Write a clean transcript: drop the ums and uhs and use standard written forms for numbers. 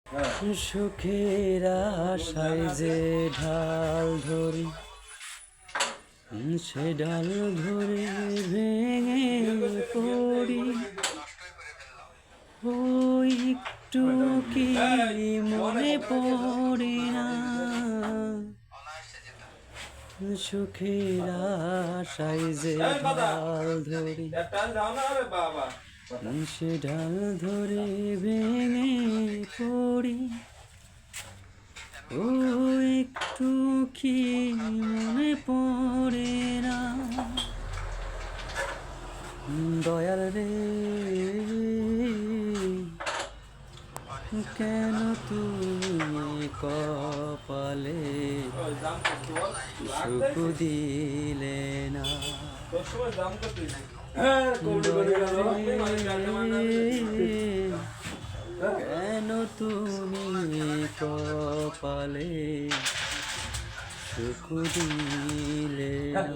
সুখের আশায় যে ঢাল ধরি, সে ডাল ধরে ভেঙে পড়ি। ওই একটু কি মনে পড়ে না, সুখের আশায় যে ঢাল ধরি, সে ডাল ধরে ভেঙে পড়ি। ও একটু কি মনে পড়ে না, দয়াল রে কেন তুমি কপালে সুখ দিলে না, কেন তুমি কপালে সুখ দিলে না।